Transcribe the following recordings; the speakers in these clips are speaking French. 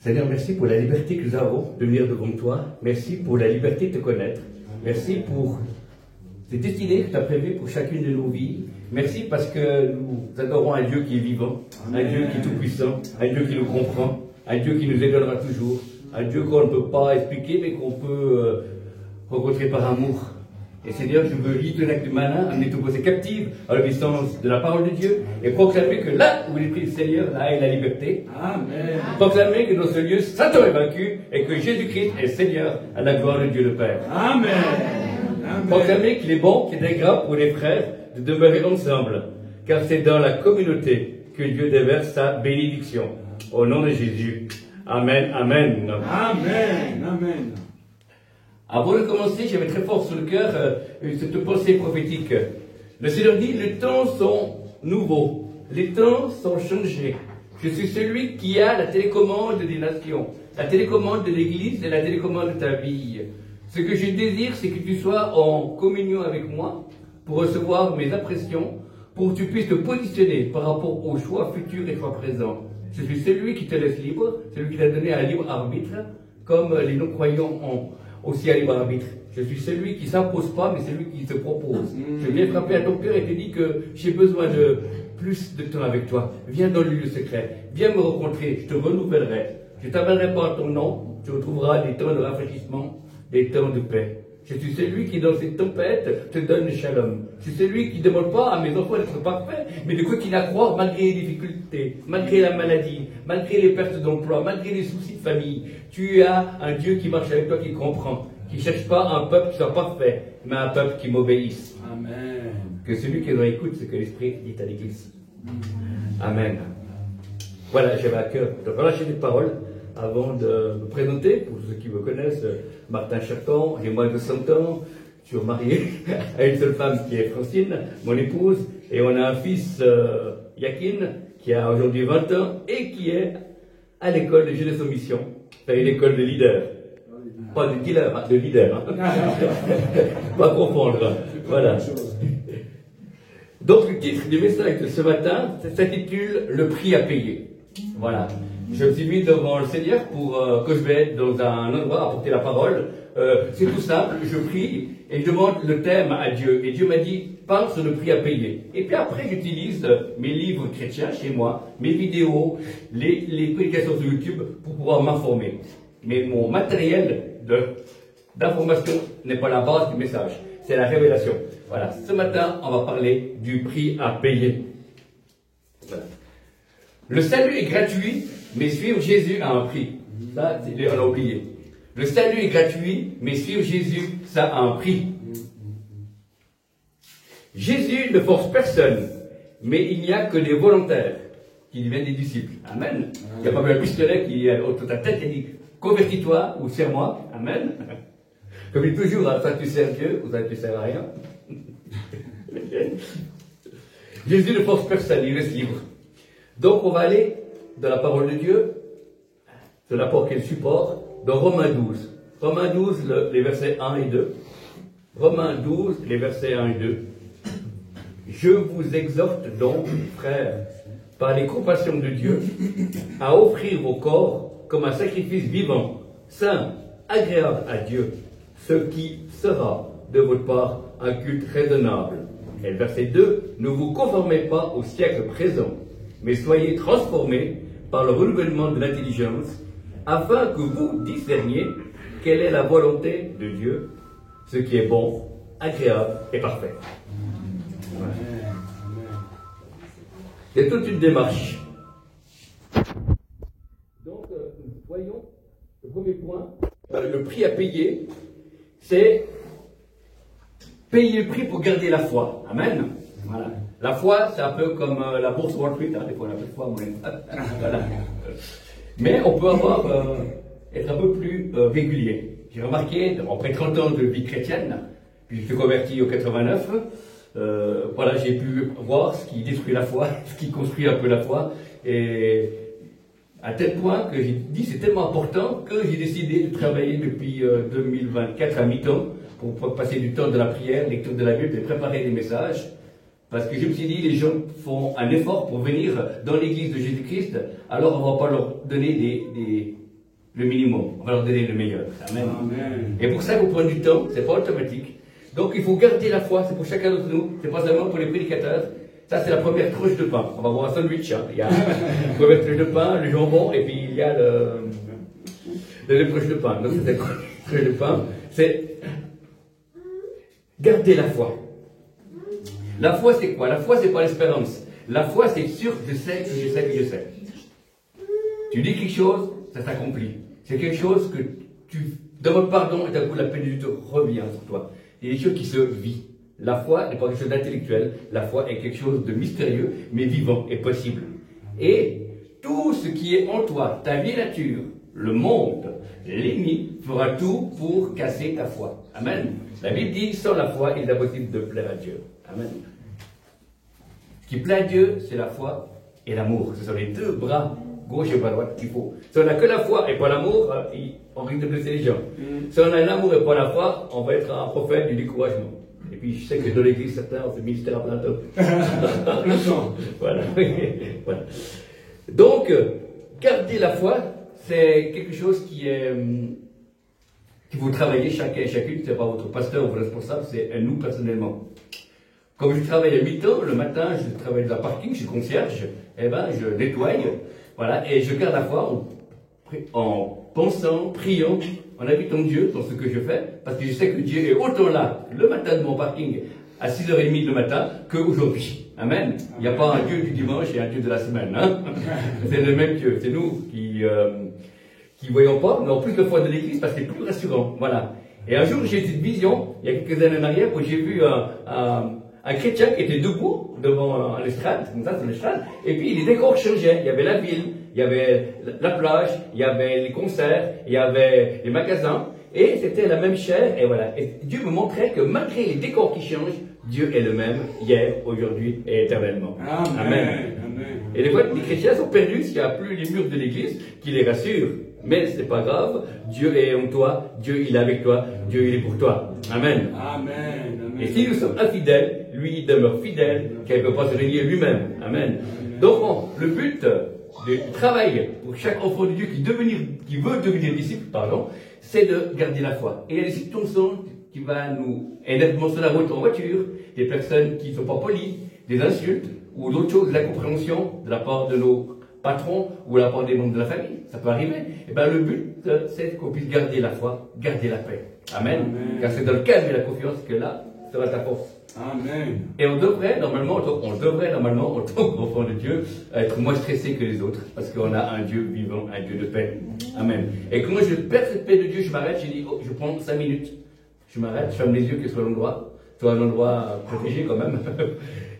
Seigneur, merci pour la liberté que nous avons de venir devant toi. Merci pour la liberté de te connaître. Merci pour ces destinées que tu as prévues pour chacune de nos vies. Merci parce que nous adorons un Dieu qui est vivant, un Dieu qui est tout-puissant, un Dieu qui nous comprend, un Dieu qui nous aidera toujours, un Dieu qu'on ne peut pas expliquer mais qu'on peut rencontrer par amour. Et Seigneur, je veux lire ton acte du malin, amener ton pensée captive à l'obéissance de la parole de Dieu et proclamer que là où l'Esprit du Seigneur, là est la liberté. Amen. Proclamer que dans ce lieu, Satan est vaincu et que Jésus-Christ est Seigneur à la gloire de Dieu le Père. Amen. Amen. Proclamer qu'il est bon, qu'il est agréable pour les frères de demeurer ensemble, car c'est dans la communauté que Dieu déverse sa bénédiction. Au nom de Jésus. Amen, amen. Amen. Amen. Avant de commencer, j'avais très fort sur le cœur cette pensée prophétique. Le Seigneur dit, les temps sont nouveaux, les temps sont changés. Je suis celui qui a la télécommande des nations, la télécommande de l'Église et la télécommande de ta vie. Ce que je désire, c'est que tu sois en communion avec moi pour recevoir mes impressions, pour que tu puisses te positionner par rapport aux choix futurs et choix présents. Je suis celui qui te laisse libre, celui qui t'a donné un libre arbitre, comme les non-croyants ont aussi un libre arbitre. Je suis celui qui ne s'impose pas, mais celui qui se propose. Je viens frapper à ton cœur et te dis que j'ai besoin de plus de temps avec toi. Viens dans le lieu secret. Viens me rencontrer. Je te renouvellerai. Je ne t'amènerai pas en ton nom. Tu retrouveras des temps de rafraîchissement, des temps de paix. Je suis celui qui, dans cette tempête, te donne le shalom. Je suis celui qui ne demande pas à mes enfants d'être parfaits, mais de continuer à croire malgré les difficultés, malgré la maladie, malgré les pertes d'emploi, malgré les soucis de famille. Tu as un Dieu qui marche avec toi, qui comprend, qui ne cherche pas un peuple qui soit parfait, mais un peuple qui m'obéisse. Amen. Que celui qui est dans l'écoute, ce que l'Esprit dit à l'Église. Amen. Voilà, j'avais à cœur de relâcher des paroles avant de me présenter. Pour ceux qui me connaissent, Martin Cherton, j'ai moins de 100 ans, je suis marié à une seule femme qui est Francine, mon épouse, et on a un fils, Yakin, qui a aujourd'hui 20 ans et qui est à l'école de Jeunesse en Mission, c'est une école de leader. Pas de dealer, hein, de leader. Hein. Pas confondre. Voilà. Donc le titre du message de ce matin s'intitule « Le prix à payer ». Voilà. Je me suis mis devant le Seigneur pour que je vais être dans un endroit à porter la parole. C'est tout simple, je prie et je demande le thème à Dieu. Et Dieu m'a dit, parle sur le prix à payer. Et puis après, j'utilise mes livres chrétiens chez moi, mes vidéos, les prédications sur YouTube pour pouvoir m'informer. Mais mon matériel d'information n'est pas la base du message, c'est la révélation. Voilà, ce matin, on va parler du prix à payer. Voilà. Le salut est gratuit, mais suivre Jésus a un prix. Ça, on l'a oublié. Le salut est gratuit, mais suivre Jésus, ça a un prix. Jésus ne force personne, mais il n'y a que des volontaires qui deviennent des disciples. Amen. Il n'y a pas un pistolet qui est autour de ta tête et dit convertis-toi ou sers-moi. Amen. Comme il dit toujours, soit tu sers Dieu, ou soit tu sers à rien. Jésus ne force personne, il reste libre. Donc on va aller dans la parole de Dieu, de l'apport qu'elle support, dans Romains 12. Romains 12, les versets 1 et 2. Romains 12, les versets 1 et 2. Je vous exhorte donc, frères, par les compassions de Dieu, à offrir vos corps comme un sacrifice vivant, saint, agréable à Dieu, ce qui sera de votre part un culte raisonnable. Et le verset 2, ne vous conformez pas au siècle présent, mais soyez transformés par le renouvellement de l'intelligence, afin que vous discerniez quelle est la volonté de Dieu, ce qui est bon, agréable et parfait. Voilà. C'est toute une démarche. Donc, voyons, le premier point, le prix à payer, c'est payer le prix pour garder la foi. Amen. Voilà. La foi, c'est un peu comme la bourse Wall Street, hein, des fois on a peu de foi, voilà. Mais on peut être un peu plus régulier. J'ai remarqué, après 30 ans de vie chrétienne, puis je suis converti en 89, voilà, j'ai pu voir ce qui détruit la foi, ce qui construit un peu la foi, et à tel point que j'ai dit c'est tellement important que j'ai décidé de travailler depuis 2024 à mi-temps pour passer du temps de la prière, lecture de la Bible et préparer des messages. Parce que je me suis dit, les gens font un effort pour venir dans l'église de Jésus-Christ, alors on ne va pas leur donner le minimum. On va leur donner le meilleur. Amen. Amen. Et pour ça, il faut prendre du temps. C'est pas automatique. Donc, il faut garder la foi. C'est pour chacun d'entre nous. C'est pas seulement pour les prédicateurs. Ça, c'est la première tranche de pain. On va voir un sandwich. Hein. Il y a la première tranche de pain, le jambon, et puis il y a le tranche de pain. Donc, c'est la tranche de pain. C'est garder la foi. La foi, c'est quoi? La foi, c'est pas l'espérance. La foi, c'est sûr, je sais, que je sais, que je sais. Tu dis quelque chose, ça s'accomplit. C'est quelque chose que tu demandes pardon et d'un coup la peine de Dieu te revient sur toi. Il y a des choses qui se vivent. La foi n'est pas quelque chose d'intellectuel. La foi est quelque chose de mystérieux, mais vivant et possible. Et tout ce qui est en toi, ta vieille nature, le monde, l'ennemi, fera tout pour casser ta foi. Amen. La Bible dit, sans la foi, il est impossible de plaire à Dieu. Amen. Ce qui plaît à Dieu, c'est la foi et l'amour. Ce sont les deux bras, gauche et bras droite, qu'il faut. Si on n'a que la foi et pas l'amour, on risque de blesser les gens. Si on a l'amour et pas la foi, on va être un prophète du découragement. Et puis je sais que dans l'église, certains ont fait ministère à plein temps. Voilà. Voilà. Donc, garder la foi, c'est quelque chose qui est... que vous travaillez chacun et chacune, c'est pas votre pasteur ou votre responsable, c'est nous personnellement. Comme je travaille à mi-temps, le matin, je travaille dans la parking, je suis concierge, eh ben, je nettoie, voilà, et je garde la foi en pensant, priant, en habitant Dieu dans ce que je fais, parce que je sais que Dieu est autant là, le matin de mon parking, à 6h30 le matin, qu'aujourd'hui. Amen. Il n'y a pas un Dieu du dimanche et un Dieu de la semaine, hein. C'est le même Dieu. C'est nous qui voyons pas, mais en plus de foi de l'église, parce que c'est plus rassurant. Voilà. Et un jour, j'ai eu cette vision, il y a quelques années en arrière, où j'ai vu un chrétien qui était debout devant l'estrade, comme ça, sur l'estrade, et puis les décors changeaient. Il y avait la ville, il y avait la plage, il y avait les concerts, il y avait les magasins, et c'était la même chair, et voilà. Et Dieu me montrait que malgré les décors qui changent, Dieu est le même, hier, aujourd'hui et éternellement. Amen. Amen. Amen. Et des fois, les chrétiens sont perdus s'il n'y a plus les murs de l'église qui les rassurent. Mais c'est pas grave, Dieu est en toi, Dieu il est avec toi, Dieu il est pour toi. Amen. Amen. Et si nous sommes infidèles, lui il demeure fidèle, car il ne peut pas se régner lui-même. Amen. Donc bon, le but du travail pour chaque enfant de Dieu qui veut devenir disciple, pardon, c'est de garder la foi. Et il y a des circonstances qui vont nous aider sur la route en voiture, des personnes qui ne sont pas polies, des insultes, ou d'autres choses, de l'incompréhension de la part de nos patrons ou de la part des membres de la famille. Ça peut arriver. Et bien le but, c'est qu'on puisse garder la foi, garder la paix. Amen. Amen. Car c'est dans le calme et la confiance que là sera ta force. Amen. Et on devrait normalement, en tant qu'enfant de Dieu, être moins stressé que les autres, parce qu'on a un Dieu vivant, un Dieu de paix. Amen. Et quand je perds cette paix de Dieu, je m'arrête, je dis, oh, je prends 5 minutes. Je m'arrête, je ferme les yeux, que ce soit l'endroit, soit un endroit protégé quand même,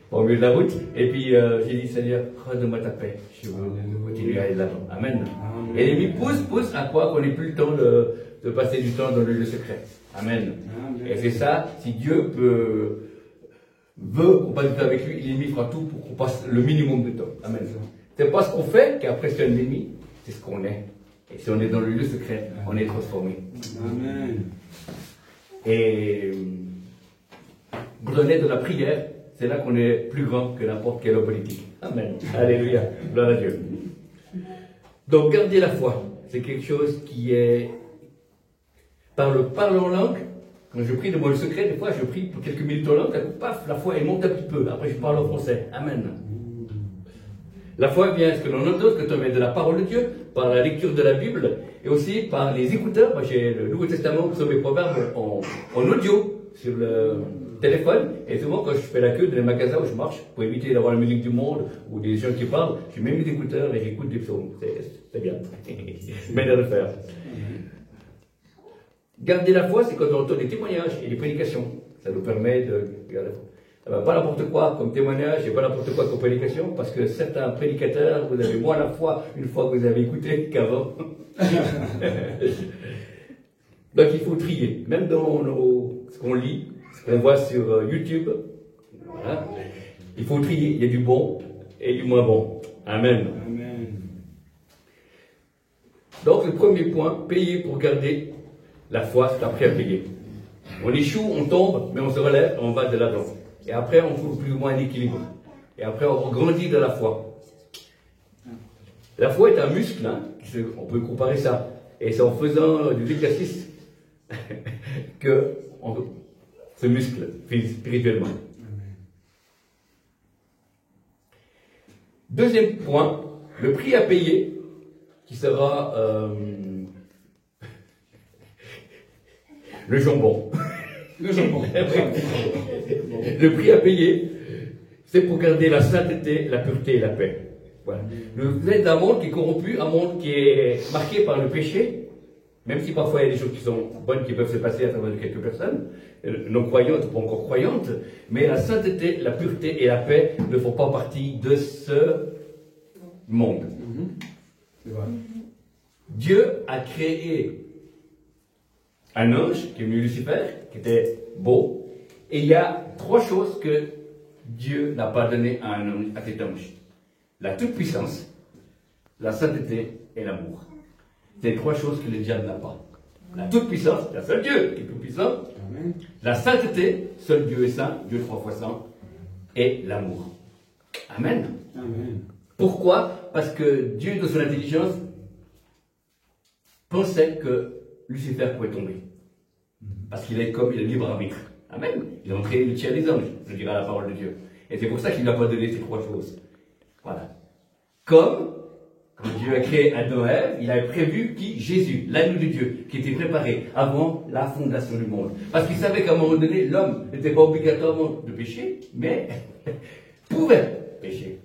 pas au milieu de la route. Et puis j'ai dit, Seigneur, redonne-moi ta paix. Je veux continuer à aller de l'avant. Amen. Amen. Et l'ennemi pousse à quoi qu'on n'ait plus le temps de passer du temps dans le lieu secret. Amen. Amen. Et c'est ça, si Dieu veut qu'on passe du temps avec lui, l'ennemi fera tout pour qu'on passe le minimum de temps. Amen. C'est pas ce qu'on fait qui impressionne l'ennemi, c'est ce qu'on est. Et si on est dans le lieu secret, on est transformé. Amen. Et donner de la prière, c'est là qu'on est plus grand que n'importe quel homme politique. Amen. Alléluia. Gloire à Dieu. Donc, garder la foi, c'est quelque chose qui est... Parler en langue, quand je prie de moi le secret, des fois je prie pour quelques minutes en langue, paf, la foi elle monte un petit peu. Après je parle en français. Amen. La foi vient, ce que l'on entend, ce que tu mets de la parole de Dieu, par la lecture de la Bible, et aussi par les écouteurs. Moi j'ai le Nouveau Testament, sur mes proverbes en audio, sur le téléphone, et souvent quand je fais la queue dans les magasins où je marche, pour éviter d'avoir la musique du monde, ou des gens qui parlent, je mets mes écouteurs et j'écoute des psaumes. C'est bien. Mais de le faire. Garder la foi, c'est quand on entend des témoignages et des prédications. Ça nous permet de garder la foi. Pas n'importe quoi comme témoignage et pas n'importe quoi comme prédication, parce que certains prédicateurs, vous avez moins la foi une fois que vous avez écouté qu'avant. Donc il faut trier, même dans ce qu'on lit, ce qu'on voit sur YouTube. Voilà. Il faut trier, il y a du bon et du moins bon. Amen. Amen. Donc le premier point, payer pour garder la foi, c'est après à payer. On échoue, on tombe, mais on se relève, on va de l'avant. Et après, on trouve plus ou moins un équilibre. Et après, on grandit de la foi. La foi est un muscle, hein, on peut comparer ça. Et c'est en faisant des exercices qu'on se muscle spirituellement. Deuxième point, le prix à payer, qui sera le jambon. Le jambon. Le prix à payer, c'est pour garder la sainteté, la pureté et la paix. Voilà. Vous êtes dans un monde qui est corrompu, un monde qui est marqué par le péché, même si parfois il y a des choses qui sont bonnes qui peuvent se passer à travers quelques personnes, non croyantes ou pas encore croyantes, mais la sainteté, la pureté et la paix ne font pas partie de ce monde. C'est vrai. Dieu a créé un ange, qui est venu Lucifer, qui était beau, et il y a trois choses que Dieu n'a pas donné à un ange, à cet ange. La toute-puissance, la sainteté et l'amour. C'est trois choses que le diable n'a pas. La toute-puissance, c'est un seul Dieu qui est tout-puissant. Amen. La sainteté, seul Dieu est saint, Dieu 3 fois saint. Et l'amour. Amen. Amen. Pourquoi? Parce que Dieu, dans son intelligence, pensait que Lucifer pouvait tomber. Parce qu'il est comme il est libre arbitre. Amen. Ils ont créé le tiers des anges, je dirais la parole de Dieu. Et c'est pour ça qu'il n'a pas donné ces trois choses. Voilà. Comme Dieu a créé Adam et Ève, il avait prévu qui? Jésus, l'agneau de Dieu, qui était préparé avant la fondation du monde. Parce qu'il savait qu'à un moment donné, l'homme n'était pas obligatoirement de pécher, mais pouvait pécher.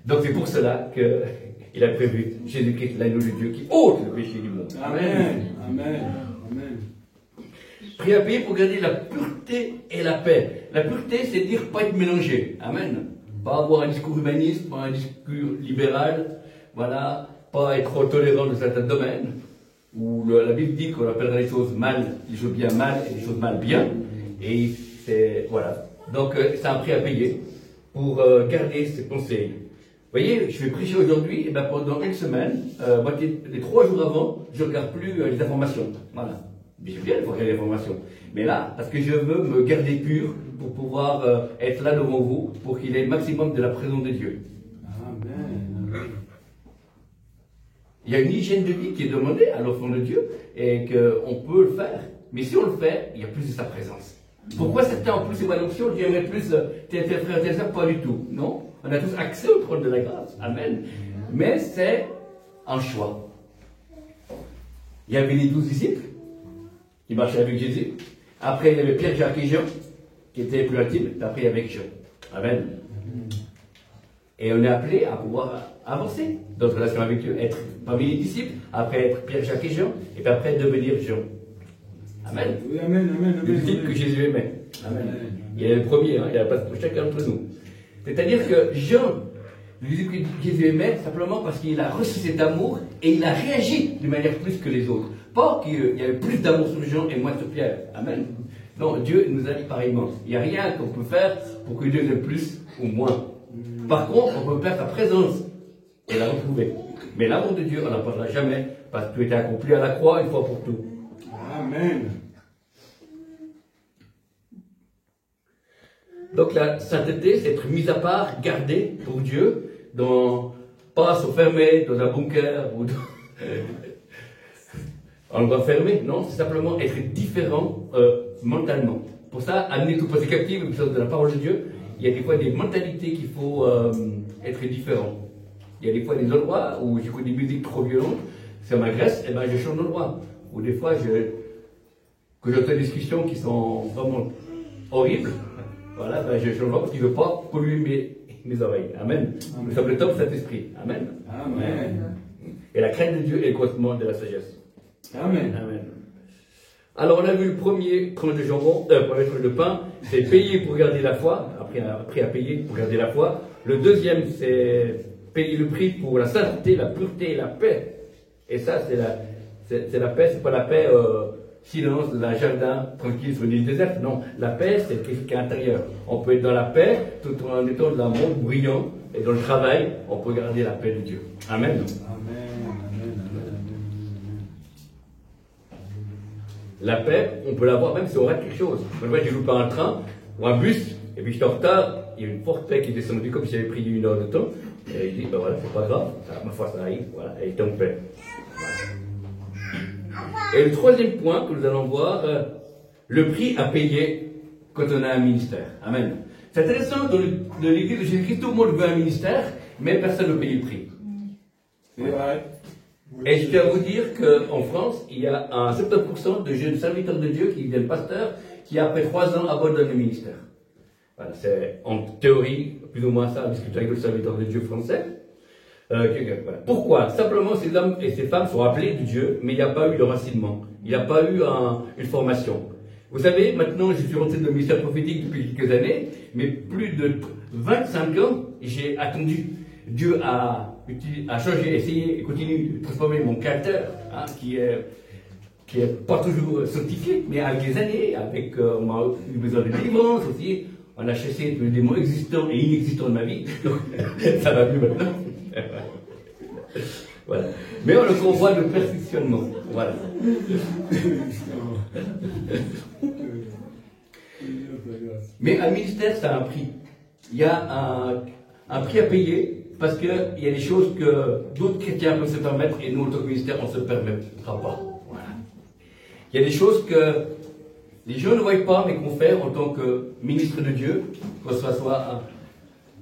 Donc c'est pour cela qu'il a prévu Jésus-Christ, l'agneau de Dieu, qui ôte le péché du monde. Amen. Amen. Amen. Prix à payer pour garder la pureté et la paix. La pureté, c'est dire pas être mélangé. Amen. Pas avoir un discours humaniste, pas un discours libéral, voilà, pas être trop tolérant dans certains domaines, où la Bible dit qu'on appellera les choses mal, les choses bien mal et les choses mal bien. Et c'est, voilà. Donc, c'est un prix à payer pour garder ces conseils. Vous voyez, je vais prêcher aujourd'hui, et ben pendant une semaine, les 3 jours avant, je ne regarde plus les informations. Voilà. Mais c'est bien, il faut regarder les informations. Mais là, parce que je veux me garder pur pour pouvoir être là devant vous, pour qu'il ait le maximum de la présence de Dieu. Amen. Il y a une hygiène de vie qui est demandée à l'enfant de Dieu, et qu'on peut le faire. Mais si on le fait, il y a plus de sa présence. Pourquoi certains ont plus d'évaluation, Dieu aimerait plus tes frères, tes sœurs? Pas du tout. Non. On a tous accès au trône de la grâce. Amen. Mais c'est un choix. Il y avait les 12 disciples qui marchaient avec Jésus. Après, il y avait Pierre, Jacques et Jean qui étaient plus intimes. Et après, il y avait Jean. Amen. Et on est appelé à pouvoir avancer dans notre relation avec Dieu, être parmi les disciples, après être Pierre, Jacques et Jean, et puis après devenir Jean. Amen. Oui, amen, amen, Le amen. disciple que Jésus aimait. Amen. Amen. Il est le premier, hein, il n'y a pas pour chacun d'entre nous. C'est-à-dire que Jean, le disciple que Jésus aimait, simplement parce qu'il a reçu cet amour et il a réagi de manière plus que les autres. Pas qu'il y avait plus d'amour sur Jean et moins sur Pierre. Amen. Non, Dieu nous a dit pareillement. Il n'y a rien qu'on peut faire pour que Dieu aime plus ou moins. Par contre, on peut perdre sa présence et la retrouver. Mais l'amour de Dieu, on n'en parlera jamais parce que tout était accompli à la croix une fois pour tout. Amen. Donc la sainteté, c'est être mis à part, gardé pour Dieu, pas s'enfermer dans un bunker ou on va fermer, non, c'est simplement être différent mentalement. Pour ça, amener tout passé captif de la parole de Dieu, il y a des fois des mentalités qu'il faut être différent. Il y a des fois des endroits où j'écoute des musiques trop violentes, ça m'agresse, et ben je change d'endroit. Ou des fois, que j'entends des discussions qui sont vraiment horribles, voilà, ben je change d'endroit parce qu'il ne veut pas polluer mes oreilles. Amen. Nous sommes le top Saint-Esprit. Amen. Amen. Et la crainte de Dieu est le commencement de la sagesse. Amen. Amen. Alors on a vu le premier tranche de jambon, premier tranche de pain, c'est payer pour garder la foi, après à payer pour garder la foi. Le deuxième, c'est payer le prix pour la sainteté, la pureté et la paix. Et ça, c'est la paix, c'est pas la paix silence, dans un jardin, tranquille sur une île déserte. Non, la paix, c'est quelque chose qui est intérieur. On peut être dans la paix tout en étant dans un monde bruyant, et dans le travail, on peut garder la paix de Dieu. Amen. La paix, on peut l'avoir même si on rate quelque chose. Moi, j'ai loupé un train ou un bus, et puis j'étais en retard, il y a une forte paix qui est descendue comme si j'avais pris 1 heure de temps. Et il dit, ben voilà, c'est pas grave, ma foi ça arrive, voilà, et il était en paix. Voilà. Et le troisième point que nous allons voir, le prix à payer quand on a un ministère. Amen. C'est intéressant, dans l'Église de Jésus-Christ, tout le monde veut un ministère, mais personne ne paye le prix. C'est vrai. Et je tiens à vous dire qu'en France, il y a un 70% de jeunes serviteurs de Dieu qui deviennent pasteurs, qui après 3 ans abandonnent le ministère. Voilà, c'est en théorie plus ou moins ça, discuter avec le serviteur de Dieu français. Voilà. Pourquoi? Simplement, ces hommes et ces femmes sont appelés de Dieu, mais il n'y a pas eu de racinement. Il n'y a pas eu une formation. Vous savez, maintenant, je suis rentré dans le ministère prophétique depuis quelques années, mais plus de 25 ans, j'ai attendu. Dieu a changé, essayé et continue de transformer mon caractère, hein, qui est pas toujours sanctifié, mais avec les années, on a eu besoin de délivrance aussi, on a chassé tous les démons existants et inexistants de ma vie, donc ça va mieux maintenant. Voilà. Mais on le convoit de perfectionnement. Voilà. Mais un ministère, ça a un prix. Il y a un prix à payer parce qu'il y a des choses que d'autres chrétiens peuvent se permettre et nous, en tant que ministère, on ne se permettra pas. Voilà. Il y a des choses que les gens ne voient pas, mais qu'on fait en tant que ministre de Dieu, que ce soit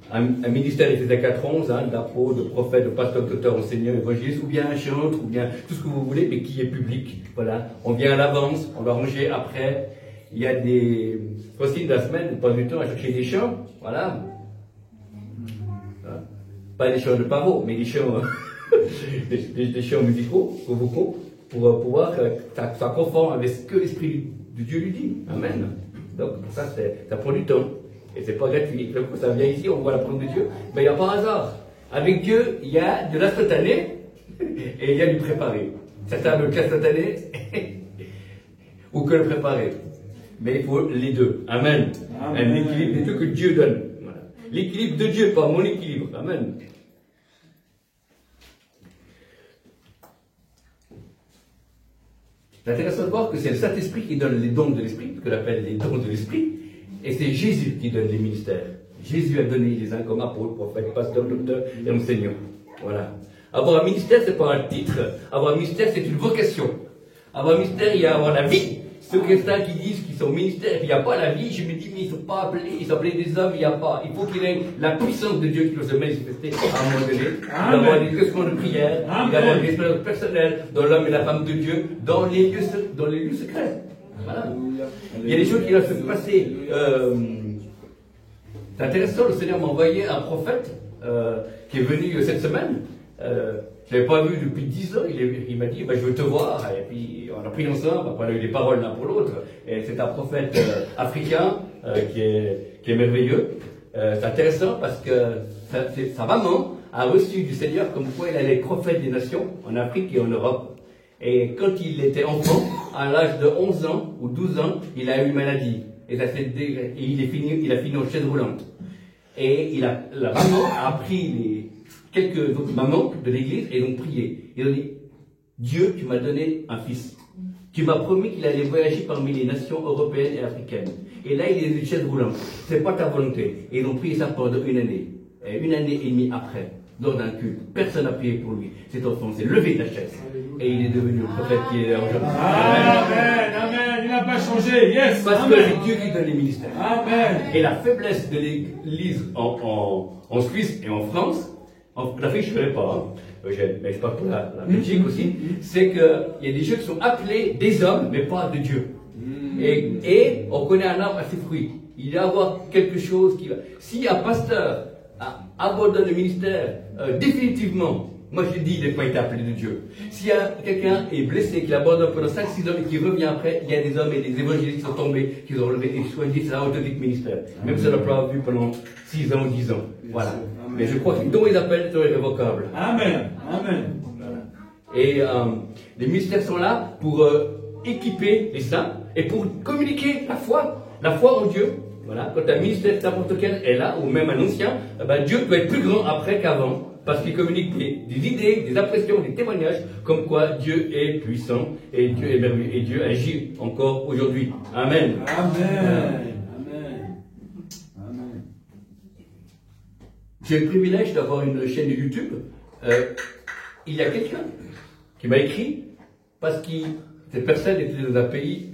un ministère d'Éphésiens 4:11, d'apôtre, de prophète, de pasteur, d'auteur, enseignant, évangéliste, ou bien un chantre, ou bien tout ce que vous voulez, mais qui est public. Voilà. On vient à l'avance, on doit ranger après. Il y a des fossiles de la semaine, pas du temps à chercher des chants. Voilà. Pas des chants de pavot, mais des chants, des chants musicaux, vocaux, pour pouvoir que ça soit conforme avec ce que l'Esprit de Dieu lui dit. Amen. Donc, pour ça, ça prend du temps. Et c'est pas gratuit. Le coup, ça vient ici, on voit la parole de Dieu. Mais il n'y a pas hasard. Avec Dieu, il y a de l'instantané et il y a du préparé. Certains veulent que l'instantané ou que le préparé. Mais il faut les deux. Amen. Amen. L'équilibre des deux que Dieu donne. Voilà. L'équilibre de Dieu, pas mon équilibre. Amen. C'est intéressant de voir que c'est le Saint-Esprit qui donne les dons de l'Esprit, ce qu'on appelle les dons de l'Esprit. Et c'est Jésus qui donne les ministères. Jésus a donné les uns comme apôtres, prophètes, pasteurs, docteurs et enseignants. Voilà. Avoir un ministère, c'est pas un titre. Avoir un ministère, c'est une vocation. Avoir un ministère, il y a avoir la vie. Ceux chrétiens qui disent qu'ils sont ministères et qu'il n'y a pas la vie, je me dis, mais ils ne sont pas appelés, ils sont appelés des hommes, il n'y a pas. Il faut qu'il ait la puissance de Dieu qui doit se manifester à un moment donné. Il doit avoir des questions de prière, il doit avoir des expériences personnelles dans l'homme et la femme de Dieu, dans les lieux secrets. Voilà. Il y a des choses qui doivent se passer. C'est intéressant, le Seigneur m'a envoyé un prophète qui est venu cette semaine. Je ne l'avais pas vu depuis 10 ans, il m'a dit, je veux te voir. Et puis on a pris ensemble, après on a eu des paroles l'un pour l'autre. Et c'est un prophète africain qui est merveilleux. C'est intéressant parce que sa maman a reçu du Seigneur comme quoi il allait être prophète des nations en Afrique et en Europe. Et quand il était enfant, à l'âge de 11 ans ou 12 ans, il a eu une maladie. Et il a fini en chaise roulante. Et la maman a pris quelques autres mamans de l'église et ont prié. Ils ont dit, Dieu, tu m'as donné un fils. Tu m'as promis qu'il allait voyager parmi les nations européennes et africaines. Et là, il est une chaise roulante. C'est pas ta volonté. Et ils ont prié ça pendant une année. Et une année et demie après, lors d'un culte, personne n'a prié pour lui. Cet enfant s'est levé de la chaise. Et il est devenu le prophète qui est aujourd'hui. Amen, amen. Il n'a pas changé. Yes. Parce que c'est Dieu qui donne les ministères. Amen. Et la faiblesse de l'église en Suisse et en France, en Afrique, je ne connais pas, mais je parle pour la Belgique aussi, c'est qu'il y a des gens qui sont appelés des hommes, mais pas de Dieu. Et on connaît un arbre à ses fruits. Il doit y avoir quelque chose qui va. Si un pasteur abandonne le ministère définitivement, moi je dis, il n'est pas été appelé de Dieu. Si quelqu'un est blessé, qu'il abandonne pendant 5-6 ans et qu'il revient après, il y a des hommes et des évangélistes qui sont tombés, qui ont relevé et qui sont dit c'est un authentique ministère. Même si on n'a pas vu pendant 6 ans ou 10 ans. Voilà. Mais je crois que dont ils appellent sont irrévocables. Amen. Amen. Voilà. Et les ministères sont là pour équiper les saints et pour communiquer la foi en Dieu. Voilà. Quand un ministère n'importe quel est là, ou même un ancien, Dieu doit être plus grand après qu'avant, parce qu'il communique des idées, des impressions, des témoignages, comme quoi Dieu est puissant et Dieu est merveilleux et Dieu agit encore aujourd'hui. Amen. Amen. J'ai le privilège d'avoir une chaîne YouTube. Il y a quelqu'un qui m'a écrit parce qu'il cette personne était dans un pays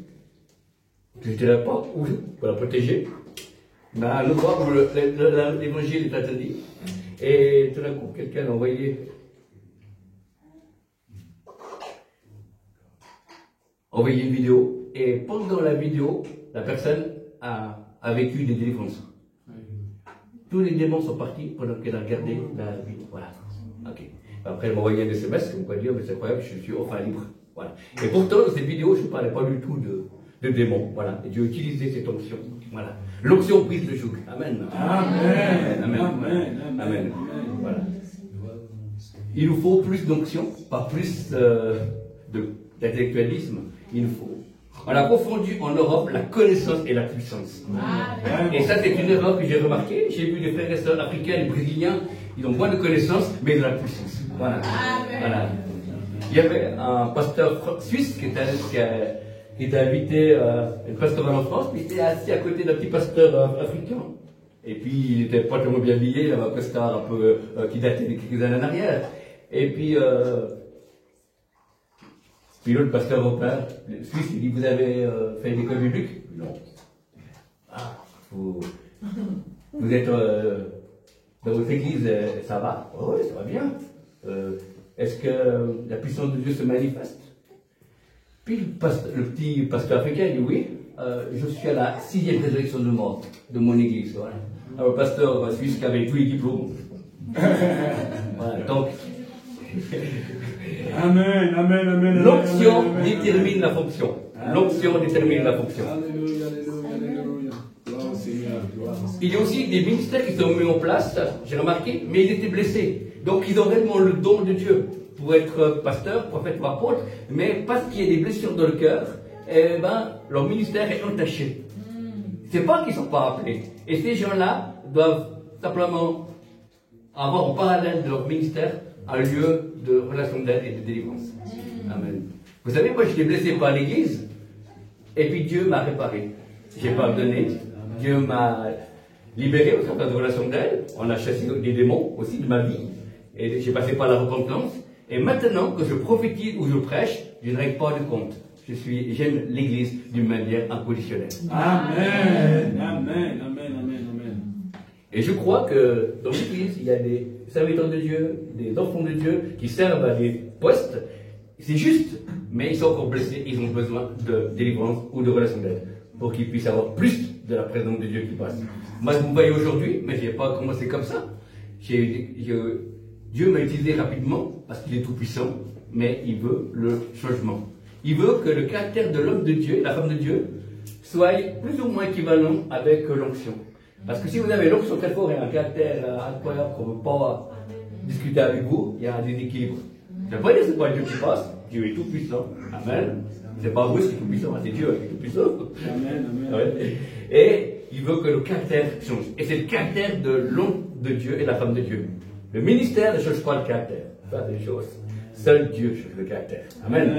que je ne dirais pas où, pour la protéger, mais à un endroit où l'évangile est interdit. Et tout d'un coup, quelqu'un a envoyé une vidéo, et pendant la vidéo, la personne a vécu des délivrances. Tous les démons sont partis pendant qu'elle a regardé la vidéo. Voilà. Ok. Après, elle m'a envoyé un SMS, comme quoi dire, mais c'est incroyable, je suis enfin libre. Voilà. Et pourtant, dans cette vidéo, je ne parlais pas du tout de démons. Voilà. Et Dieu a utilisé cette onction. Voilà. L'onction brise le joug. Amen. Amen. Amen. Amen. Amen. Voilà. Il nous faut plus d'onction, pas plus d'intellectualisme. Il nous faut. On a confondu en Europe la connaissance et la puissance. Et ça, c'est une erreur que j'ai remarquée. J'ai vu des frères et sœurs africains et brésiliens, ils ont moins de connaissances, mais de la puissance. Voilà. Voilà. Il y avait un pasteur suisse qui était invité à une pastorale en France, mais il était assis à côté d'un petit pasteur africain. Et puis, il n'était pas tellement bien habillé, il avait un costard un peu qui datait de quelques années en arrière. Et puis l'autre pasteur européen, le Suisse, il dit, vous avez fait une école biblique? Non. Ah, vous êtes dans votre église, ça va? Oh, oui, ça va bien. Est-ce que la puissance de Dieu se manifeste? Puis le petit pasteur africain dit, oui, je suis à la 6e résurrection de mort de mon église. Voilà. Alors le pasteur suisse qui avait tous les diplômes. Voilà, donc... Amen, amen, amen. L'onction détermine la fonction. L'onction détermine la fonction. Alléluia, alléluia, alléluia. Gloire au Seigneur, gloire au Seigneur. Il y a aussi des ministères qui sont mis en place, j'ai remarqué, mais ils étaient blessés. Donc ils ont réellement le don de Dieu pour être pasteur, prophète ou apôtre, mais parce qu'il y a des blessures dans le cœur, eh ben, leur ministère est entaché. C'est pas qu'ils ne sont pas appelés. Et ces gens-là doivent simplement avoir en parallèle de leur ministère un lieu de relation d'aide et de délivrance. Amen. Vous savez, moi j'étais blessé par l'église, et puis Dieu m'a réparé. J'ai pardonné, Dieu m'a libéré au travers de relations d'aide. On a chassé des démons aussi de ma vie, et j'ai passé par la repentance. Et maintenant que je prophétise ou je prêche, je ne règle pas de compte. J'aime l'église d'une manière inconditionnelle. Amen, amen, amen, amen, amen. Et je crois que dans l'église, il y a des serviteurs de Dieu, des enfants de Dieu qui servent à des postes. C'est juste, mais ils sont encore blessés, ils ont besoin de délivrance ou de relation d'aide pour qu'ils puissent avoir plus de la présence de Dieu qui passe. Moi, vous me voyez aujourd'hui, mais je n'ai pas commencé comme ça. Dieu m'a utilisé rapidement parce qu'il est tout puissant, mais il veut le changement. Il veut que le caractère de l'homme de Dieu, la femme de Dieu, soit plus ou moins équivalent avec l'onction. Parce que si vous avez l'onction très fort et un caractère incroyable qu'on ne peut pas discuter avec vous, il y a un déséquilibre. Je ne veux pas dire que ce n'est pas Dieu qui passe, Dieu est tout puissant. Amen. Ce n'est pas vous qui est tout puissant, c'est Dieu qui est tout puissant. Amen, amen. Ouais. Et il veut que le caractère change. Et c'est le caractère de l'homme de Dieu et la femme de Dieu. Le ministère ne change pas le caractère. Ça, c'est des choses. Seul Dieu change le caractère. Amen.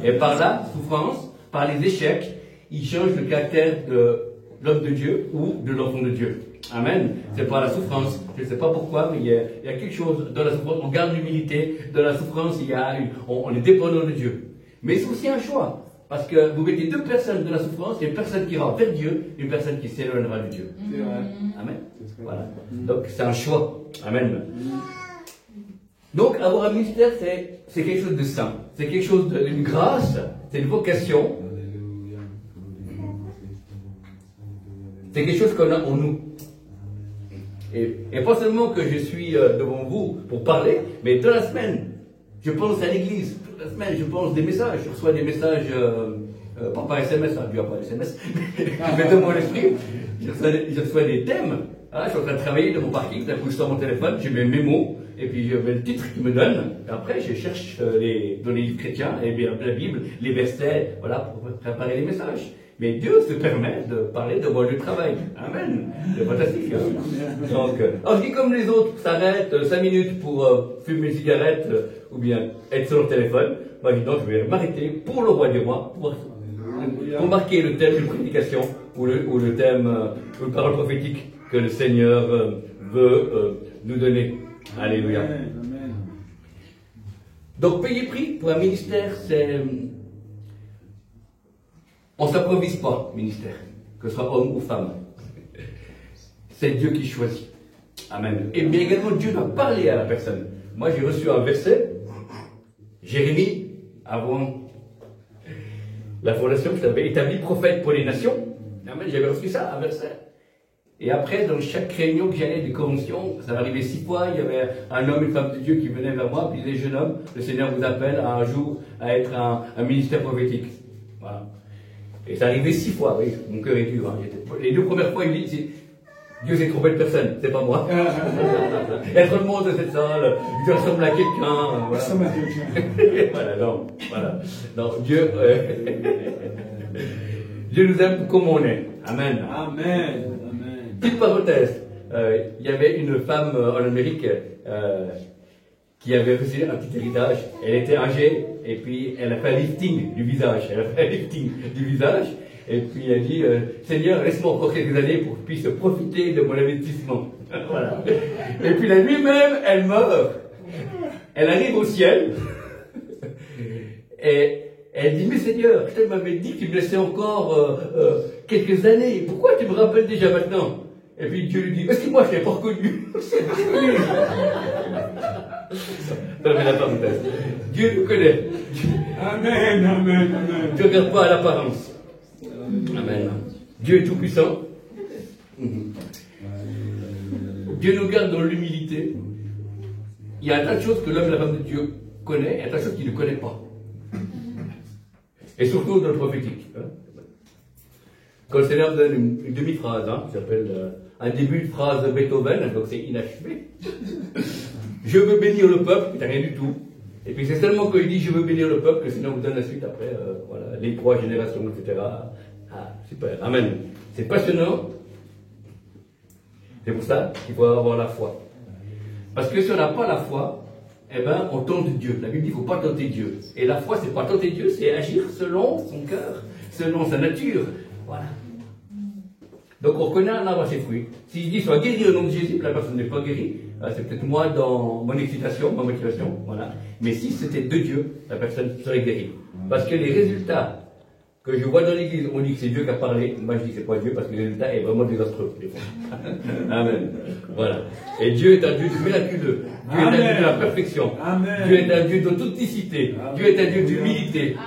Et par la souffrance, par les échecs, il change le caractère de l'homme de Dieu ou de l'enfant de Dieu. Amen. C'est par la souffrance. Je ne sais pas pourquoi, mais il y a quelque chose dans la souffrance. On garde l'humilité. Dans la souffrance, on est dépendant de Dieu. Mais c'est aussi un choix. Parce que vous mettez deux personnes dans la souffrance, il y a une personne qui ira vers Dieu, et une personne qui s'éloignera de Dieu. Amen. Voilà. Donc c'est un choix. Amen. Donc avoir un ministère, c'est quelque chose de saint. C'est quelque chose d'une grâce, c'est une vocation. C'est quelque chose qu'on a en nous. Et pas seulement que je suis devant vous pour parler, mais dans la semaine, je pense à l'église. Toute la semaine, je pense des messages. Je reçois des messages, pas par SMS, Dieu n'a pas SMS, mais dans mon esprit, je reçois des thèmes. Ah, je suis en train de travailler dans mon parking, d'un coup je sors mon téléphone, j'ai mes mémos, et puis je mets le titre qu'il me donne, et après je cherche dans les livres chrétiens, et bien la Bible, les versets, voilà, pour préparer les messages. Mais Dieu se permet de parler de moi du travail. Amen. C'est fantastique. Hein? Donc, je dis comme les autres, s'arrêtent 5 minutes pour fumer une cigarette ou bien être sur le téléphone. Moi, je dis donc, je vais m'arrêter pour le roi des rois, pour marquer le thème de prédication ou le thème, ou une parole prophétique que le Seigneur veut nous donner. Alléluia. Donc, payer prix pour un ministère, c'est On ne s'improvise pas, ministère, que ce soit homme ou femme. C'est Dieu qui choisit. Amen. Et bien également, Dieu doit parler à la personne. Moi, j'ai reçu un verset, Jérémie, avant la fondation, je t'avais établi prophète pour les nations. Amen. J'avais reçu ça, un verset. Et après, dans chaque réunion que j'allais des conventions, ça m'arrivait 6 fois, il y avait un homme et une femme de Dieu qui venaient vers moi, puis ils disaient, jeune homme, le Seigneur vous appelle un jour à être un ministère prophétique. Voilà. Et ça arrivait 6 fois, oui, mon cœur est dur. Hein. Les 2 premières fois, il me dit, Dieu s'est trompé de personne, c'est pas moi. Il y a trop de monde dans cette salle, Dieu ressemble à quelqu'un. Voilà. Voilà, non, voilà. Non, Dieu, Dieu nous aime comme on est. Amen. Amen. Petite parenthèse, il y avait une femme en Amérique qui avait reçu un petit héritage. Elle était âgée et puis elle a fait un lifting du visage. Et puis elle dit, Seigneur, laisse-moi encore quelques années pour que je puisse profiter de mon investissement. Voilà. Et puis la nuit même, elle meurt. Elle arrive au ciel et elle dit, mais Seigneur, tu m'avais dit que tu me laissais encore quelques années. Pourquoi tu me rappelles déjà maintenant? Et puis Dieu lui dit, est-ce que moi je ne l'ai pas reconnu? Non mais la parenthèse. Dieu nous connaît. Amen, amen, amen. Dieu ne regarde pas à l'apparence. Amen. Dieu est tout puissant. Dieu nous garde dans l'humilité. Il y a un tas de choses que l'homme et la femme de Dieu connaît, et un tas de choses qu'il ne connaît pas. Et surtout dans le prophétique. Hein. Quand le Seigneur donne une demi-phrase, hein, qui s'appelle un début de phrase de Beethoven, donc c'est inachevé. Je veux bénir le peuple, il n'y a rien du tout. Et puis c'est seulement quand il dit je veux bénir le peuple que le Seigneur vous donne la suite après, voilà, les 3 générations, etc. Ah, super, amen. C'est passionnant. C'est pour ça qu'il faut avoir la foi. Parce que si on n'a pas la foi, eh ben, on tente Dieu. La Bible dit qu'il ne faut pas tenter Dieu. Et la foi, c'est pas tenter Dieu, c'est agir selon son cœur, selon sa nature. Voilà. Donc on reconnaît un arbre à ses fruits. S'il dit soit guéri au nom de Jésus, la personne n'est pas guérie, c'est peut-être moi dans mon excitation, ma motivation, voilà. Mais si c'était de Dieu, la personne serait guérie. Parce que les résultats que je vois dans l'église, on dit que c'est Dieu qui a parlé, moi je dis que c'est pas Dieu parce que le résultat est vraiment désastreux, des fois. Amen. Voilà. Et Dieu est un Dieu de miraculeux. Dieu est un Dieu de la perfection. Amen. Dieu est un Dieu d'authenticité. Dieu est un Dieu d'humilité.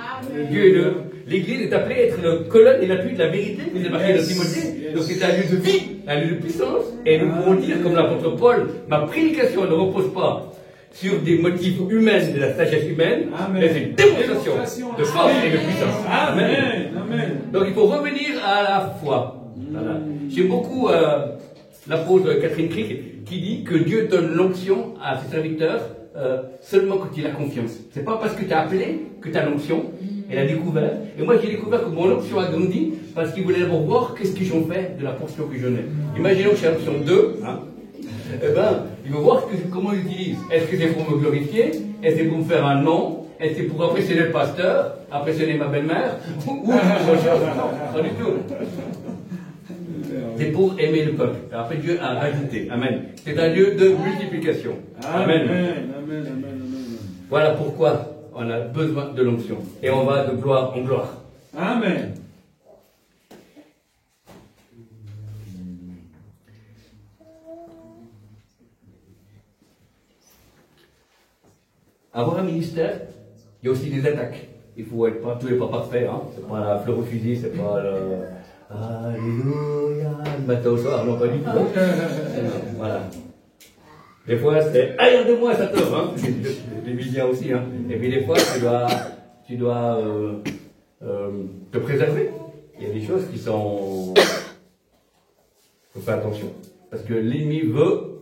Dieu est de... L'église est appelée à être le colonne et l'appui de la vérité, vous avez marqué dans Timothée. Donc c'est un lieu de vie, un lieu de puissance. Et nous pouvons dire, comme l'apôtre Paul, ma prédication ne repose pas sur des motifs humains, de la sagesse humaine, mais c'est une démonstration de force et de puissance. Amen. Amen. Donc il faut revenir à la foi. Voilà. J'aime beaucoup l'apôtre Catherine Crick qui dit que Dieu donne l'onction à ses serviteurs seulement quand il a confiance. C'est pas parce que tu as appelé que tu as l'onction. Elle a découvert. Et moi, j'ai découvert que mon onction a grandi parce qu'il voulait d'abord voir qu'est-ce que j'en fais de la portion que je n'ai. Imaginons que j'ai l'onction 2. Hein. Eh ben, il veut voir comment j'utilise. Est-ce que c'est pour me glorifier? Est-ce que c'est pour me faire un nom? Est-ce que c'est pour impressionner le pasteur? Impressionner ma belle-mère? Ou autre chose? Non, pas du tout. C'est pour aimer le peuple. Après, Dieu a rajouté. Amen. C'est un lieu de multiplication. Amen. Amen. Voilà pourquoi on a besoin de l'onction. Et on va de gloire en gloire. Amen. Avoir un ministère, il y a aussi des attaques. Il faut être pas, tout n'est pas parfait. Hein. C'est pas la fleur au fusil, c'est pas le Alléluia, le matin au soir, non pas du tout. Voilà. Des fois, c'est « Aïe, de moi, ça tombe hein. !» Les médias aussi. Hein. Et puis des fois, tu dois te préserver. Il y a des choses qui sont... Il faut faire attention. Parce que l'ennemi veut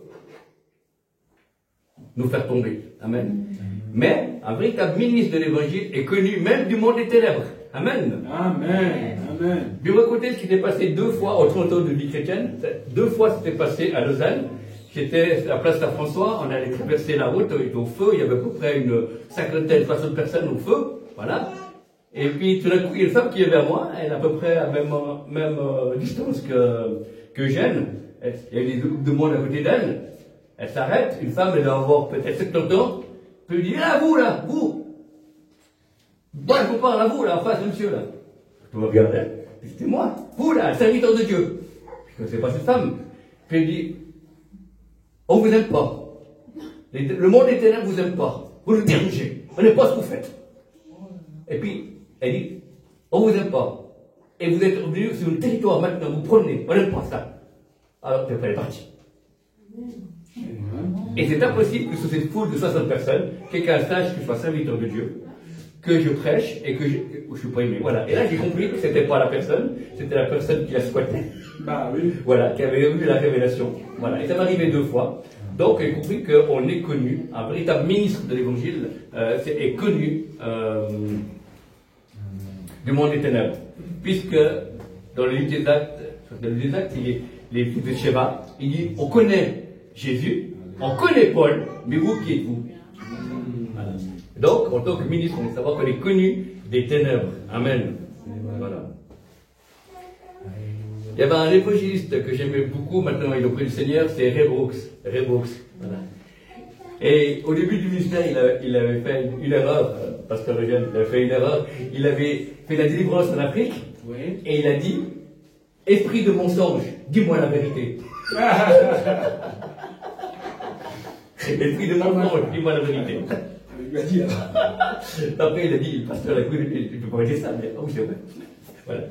nous faire tomber. Amen. Mais un véritable ministre de l'évangile est connu même du monde des ténèbres. Amen. Amen. Amen. Je vais vous raconter ce qui s'est passé 2 fois au 30 ans de vie chrétienne. 2 fois c'était passé à Lausanne. J'étais à la place de François, on allait traverser la route, il était au feu, il y avait à peu près une 50aine, 60 personnes au feu, voilà. Et puis tout d'un coup, il y a une femme qui est vers moi, elle est à peu près à la même distance que Jeanne. Il y a des groupes de monde à côté d'elle. Elle s'arrête, une femme, elle doit avoir peut-être 70 ans, puis elle dit, ah vous là, vous. Moi je vous parle à vous là, en face de monsieur là. Tout le monde regardait. C'était moi. Vous là, serviteur de Dieu. Je ne connaissais pas cette femme. Puis il dit, on ne vous aime pas. Le monde des ténèbres ne vous aime pas. Vous le dérangez. On n'est pas ce que vous faites. Et puis, elle dit, on ne vous aime pas. Et vous êtes venu sur le territoire maintenant, vous promenez. On n'aime pas ça. Alors, elle est partie. Et c'est impossible que sur cette foule de 60 personnes, quelqu'un sache que je sois serviteur de Dieu, que je prêche et que je suis pas aimé. Voilà. Et là, j'ai compris que c'était pas la personne, c'était la personne qui la squattait. Bah oui. Voilà, qui avait eu la révélation. Voilà. Et ça m'est arrivé 2 fois. Donc, j'ai compris qu'on est connu, un véritable ministre de l'Évangile est connu du monde des ténèbres. Puisque dans le livre des Actes, les fils de Sheba, il dit, on connaît Jésus, on connaît Paul, mais vous, qui êtes-vous? Voilà. Donc, en tant que ministre, on doit savoir qu'on est connu des ténèbres. Amen. Voilà. Il y avait un évangéliste que j'aimais beaucoup, maintenant il est auprès du Seigneur, c'est Ray Brooks. Voilà. Et au début du ministère, il avait fait une erreur, pasteur Eugène, il avait fait une erreur. Il avait fait la délivrance en Afrique, oui. Et il a dit, esprit de mensonge, dis-moi la vérité. Esprit de mensonge, dis-moi la vérité. Après, il a dit, pasteur, écoute, tu peux pas dire ça, mais oh, c'est vrai. Voilà.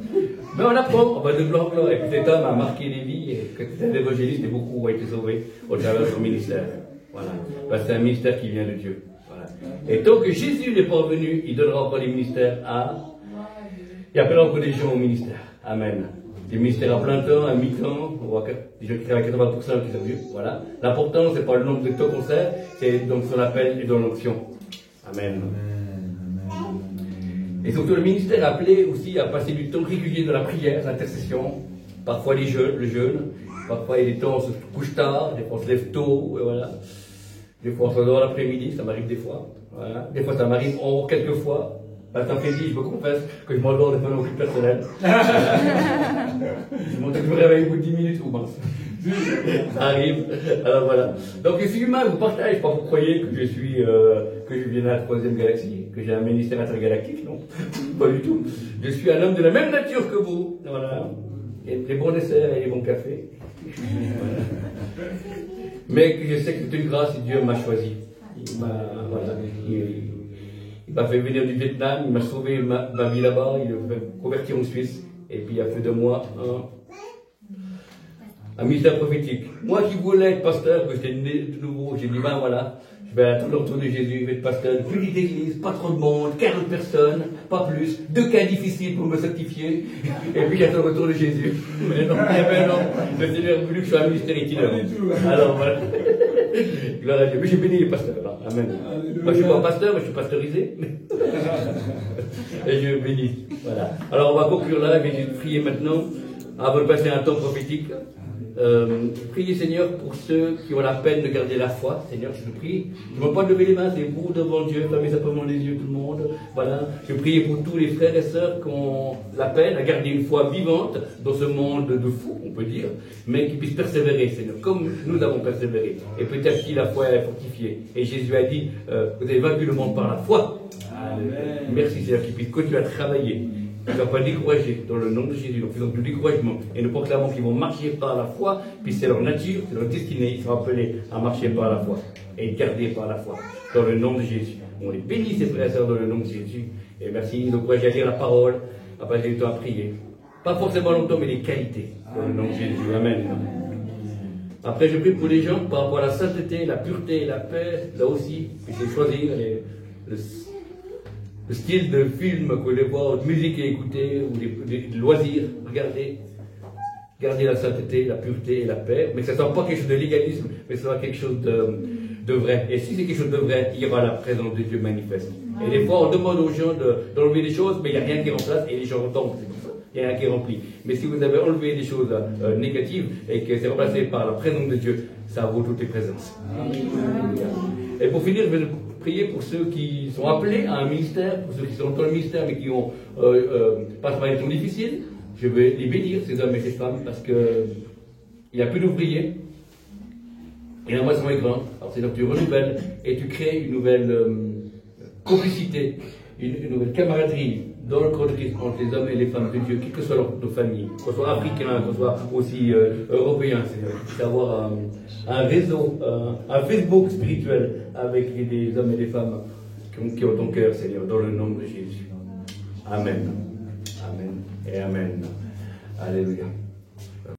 Mais on apprend, on va de blanc en blanc. Et puis cet homme a marqué des vies, et que cet évangéliste, et beaucoup ont été sauvés au travers de son ministère. Voilà. Parce que c'est un ministère qui vient de Dieu. Voilà. Et tant que Jésus n'est pas venu, il donnera encore des ministères il appellera encore des gens au ministère. Amen. Des ministères à plein temps, à mi-temps, on voit des gens qui travaillent à 80% qui sont venus. Voilà. L'important, c'est pas le nombre de temps qu'on sert, c'est donc son appel et dans l'onction. Amen. Et surtout, le ministère est appelé aussi à passer du temps régulier dans la prière, l'intercession, parfois le jeûne, parfois il y a des temps où on se couche tard, des fois on se lève tôt, voilà. Des fois on se dort l'après-midi, ça m'arrive des fois. Voilà. Des fois ça m'arrive quelques fois. Cet après-midi, je me confesse que je m'endors de façon plus personnelle. Je me réveille au bout de 10 minutes ou moins. Ça arrive. Alors voilà. Donc je suis humain, je vous partage, pas vous croyez que je viens de la 3e galaxie, que j'ai un ministère intergalactique, non. Pas du tout. Je suis un homme de la même nature que vous. Voilà. Et des bons desserts et des bons cafés. Voilà. Mais je sais que c'est une grâce et Dieu m'a choisi. Il m'a fait venir du Vietnam, il m'a sauvé ma vie là-bas, il m'a fait convertir en Suisse, et puis il a fait de moi un ministère prophétique. Moi qui voulais être pasteur, que j'étais né de nouveau, j'ai dit, ben voilà, je vais attendre l'entour de Jésus, je vais être pasteur, une petite église, pas trop de monde, 40 personnes, pas plus, 2 cas difficiles pour me sanctifier, et puis j'attends le retour de Jésus. Mais non, le Seigneur a voulu que je sois un ministère itinérant. Alors voilà. Gloire à Dieu. Mais j'ai béni les pasteurs. Amen. Moi je suis pas pasteur, mais je suis pasteurisé. Et je bénis. Voilà. Alors on va conclure là, je vais prier maintenant, avant de passer un temps prophétique. Priez Seigneur pour ceux qui ont la peine de garder la foi. Seigneur, je te prie. Je ne veux pas lever les mains, c'est vous devant Dieu, fermez simplement les yeux tout le monde. Voilà. Je prie pour tous les frères et sœurs qui ont la peine à garder une foi vivante dans ce monde de fous, on peut dire, mais qui puissent persévérer, Seigneur, comme nous avons persévéré. Et petit à petit, la foi est fortifiée. Et Jésus a dit, vous avez vaincu le monde par la foi. Amen. Merci Seigneur, qui puisse continuer à travailler. Ils ne vont pas décourager dans le nom de Jésus. Donc, faisons du découragement. Et nous proclamons qu'ils vont marcher par la foi, puis c'est leur nature, c'est leur destinée. Ils sont appelés à marcher par la foi et garder par la foi. Dans le nom de Jésus. On les bénit, ces frères et sœurs, dans le nom de Jésus. Et merci de nous encourager à lire la parole, à passer du temps à prier. Pas forcément longtemps, mais des qualités. Dans le nom de Jésus. Amen. Après, je prie pour les gens par rapport à la sainteté, la pureté, la paix. Là aussi, puissez choisir le style de film que vous voulez voir, de musique à écouter, ou des loisirs, regardez. Gardez la sainteté, la pureté et la paix, mais que ce ne soit pas quelque chose de légalisme, mais que ce soit quelque chose de vrai. Et si c'est quelque chose de vrai, il y aura la présence de Dieu manifeste. Et des fois, on demande aux gens d'enlever des choses, mais il n'y a rien qui remplace, et les gens tombent. Il y a rien qui est rempli. Mais si vous avez enlevé des choses négatives, et que c'est remplacé par la présence de Dieu, ça vaut toutes les présences. Et pour finir, je vais prier pour ceux qui sont appelés à un ministère, pour ceux qui sont dans le ministère mais qui ont passent par des temps difficiles. Je vais les bénir, ces hommes et ces femmes, parce qu'il n'y a plus d'ouvriers. Et la moisson est grande. Alors c'est donc tu renouvelles et tu crées une nouvelle complicité, une nouvelle camaraderie dans le corps de Christ entre les hommes et les femmes de Dieu, quelles que soient nos familles, qu'on soit africains, qu'on soit aussi européens, c'est d'avoir un réseau, un Facebook spirituel avec des hommes et des femmes qui ont ton cœur, Seigneur, dans le nom de Jésus. Amen. Amen et Amen. Alléluia.